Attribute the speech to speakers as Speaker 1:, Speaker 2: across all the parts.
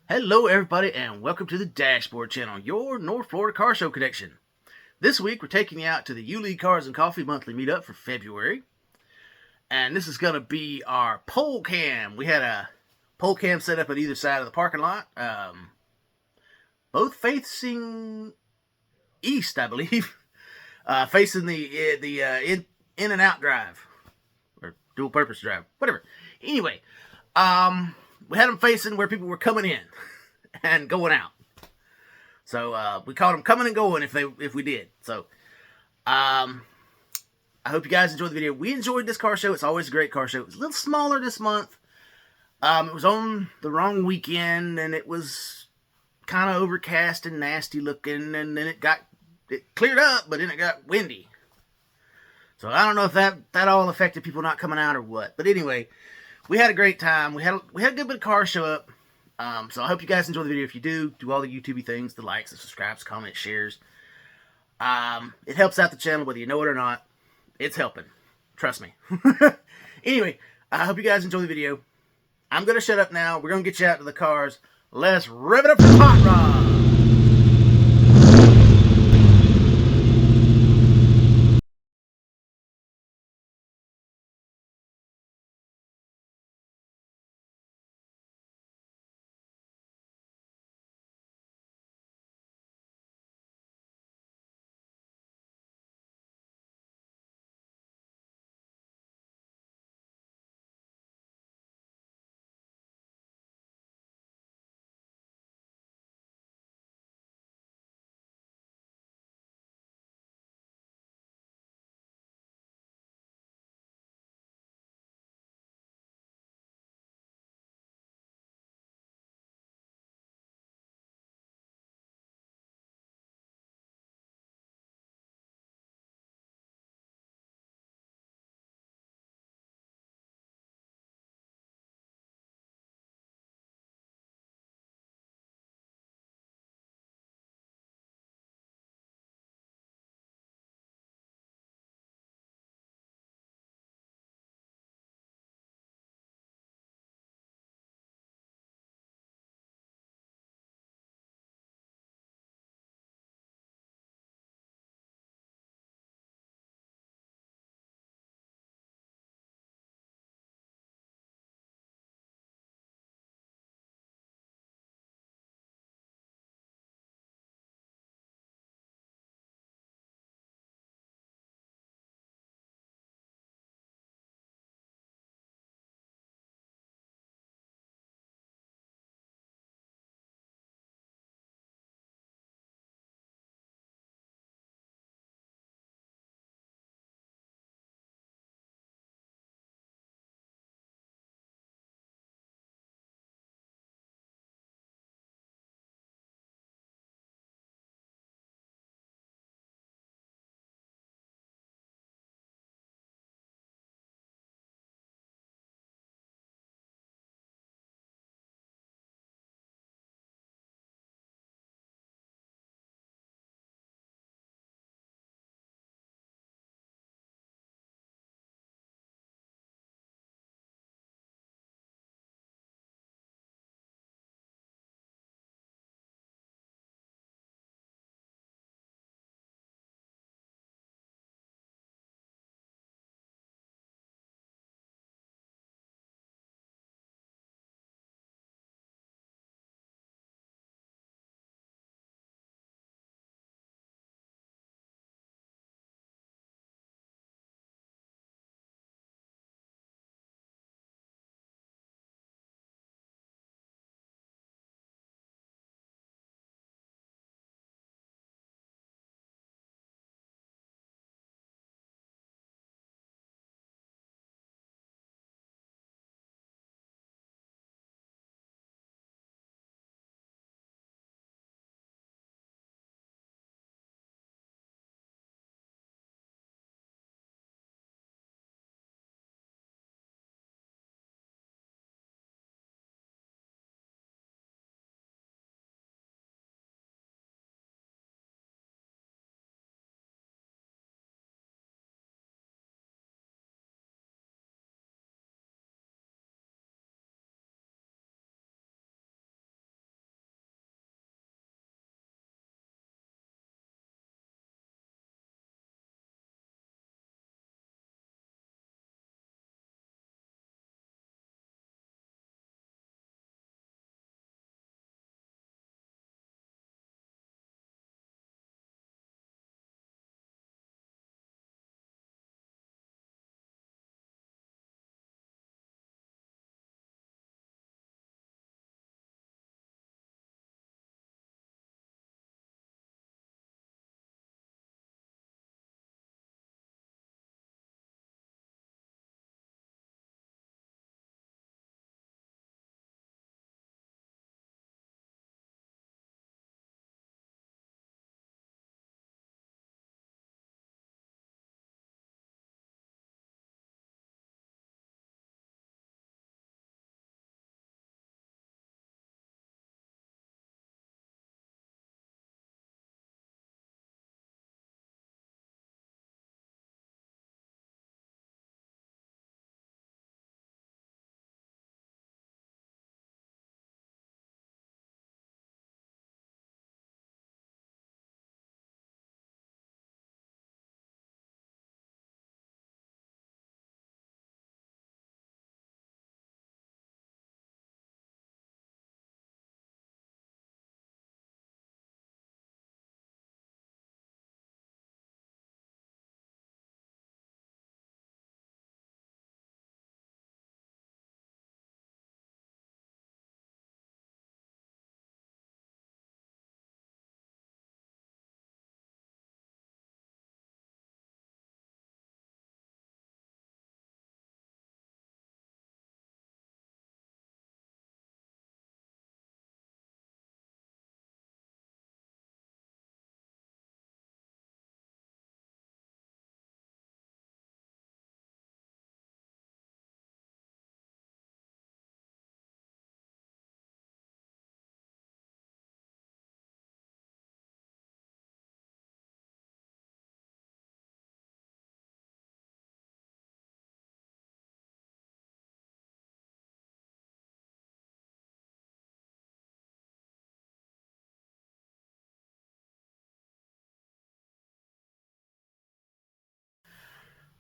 Speaker 1: Hello, everybody, and welcome to the Dashboard Channel, your North Florida car show connection. This week, we're taking you out to the Yulee Cars Coffee monthly meetup for February, and this is going to be our pole cam. We had a pole cam set up at either side of the parking lot, both facing east, I believe, facing the in and out drive or dual purpose drive, whatever. Anyway, we had them facing where people were coming in and going out. So we caught them coming and going if we did. So I hope you guys enjoyed the video. We enjoyed this car show. It's always a great car show. It was a little smaller this month. It was on the wrong weekend, and it was kind of overcast and nasty looking, and then it cleared up, but then it got windy. So I don't know if that all affected people not coming out or what. But anyway, we had a great time. We had a good bit of car show up. So I hope you guys enjoy the video. If you do all the YouTubey things, the likes, the subscribes, comments, shares. It helps out the channel whether you know it or not. It's helping. Trust me. Anyway, I hope you guys enjoy the video. I'm going to shut up now. We're going to get you out to the cars. Let's rev it up for the hot rod.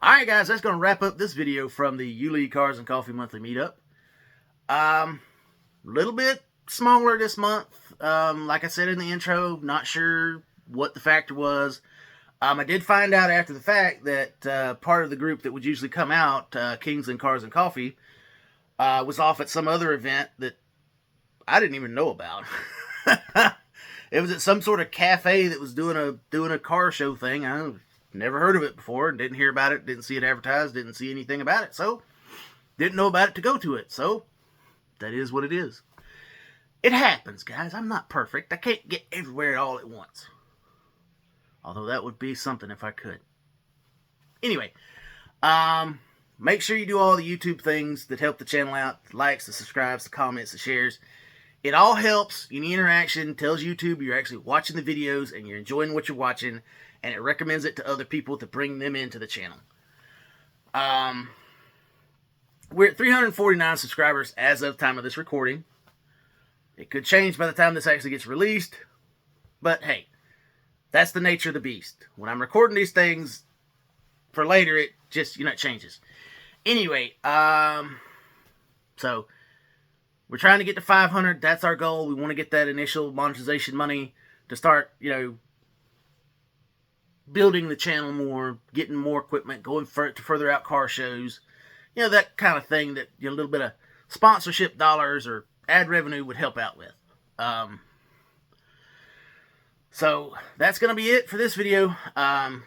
Speaker 1: Alright guys, that's going to wrap up this video from the Yulee Cars and Coffee monthly meetup. A little bit smaller this month. Like I said in the intro, not sure what the factor was. I did find out after the fact that part of the group that would usually come out, Yulee Cars and Coffee, was off at some other event that I didn't even know about. It was at some sort of cafe that was doing a car show thing. I never heard of it before, didn't hear about it, didn't see it advertised, didn't see anything about it, so didn't know about it to go to it. So that is what it is. It happens, guys. I'm not perfect. I can't get everywhere all at once. Although that would be something if I could. Anyway, make sure you do all the YouTube things that help the channel out. The likes, the subscribes, the comments, the shares. It all helps. Any interaction tells YouTube you're actually watching the videos and you're enjoying what you're watching, and it recommends it to other people to bring them into the channel. We're at 349 subscribers as of the time of this recording. It could change by the time this actually gets released, but hey, that's the nature of the beast. When I'm recording these things for later, it just, it changes. Anyway, so we're trying to get to 500. That's our goal. We want to get that initial monetization money to start, building the channel more, getting more equipment, going to further out car shows, that kind of thing that a little bit of sponsorship dollars or ad revenue would help out with. So that's going to be it for this video. We're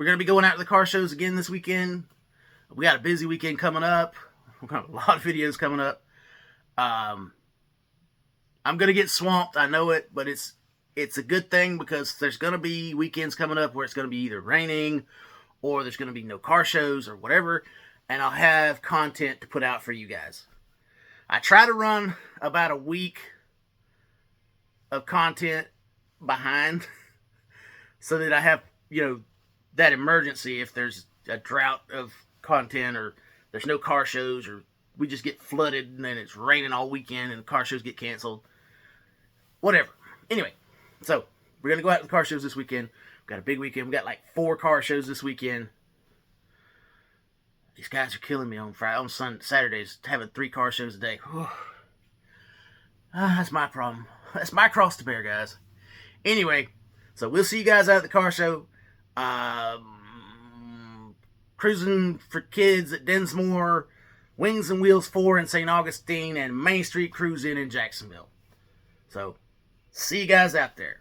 Speaker 1: going to be going out to the car shows again this weekend. We got a busy weekend coming up. We've got a lot of videos coming up. I'm going to get swamped, I know it, but it's a good thing because there's going to be weekends coming up where it's going to be either raining or there's going to be no car shows or whatever, and I'll have content to put out for you guys. I try to run about a week of content behind so that I have, that emergency if there's a drought of content or there's no car shows or we just get flooded and then it's raining all weekend and the car shows get canceled. Whatever. Anyway, so we're going to go out to the car shows this weekend. We've got a big weekend. We've got like 4 car shows this weekend. These guys are killing me on Saturdays, having 3 car shows a day. That's my problem. That's my cross to bear, guys. Anyway, so we'll see you guys out at the car show. Cruising for Kids at Densmore, Wings and Wheels 4 in St. Augustine, and Main Street Cruise In Jacksonville. So, see you guys out there.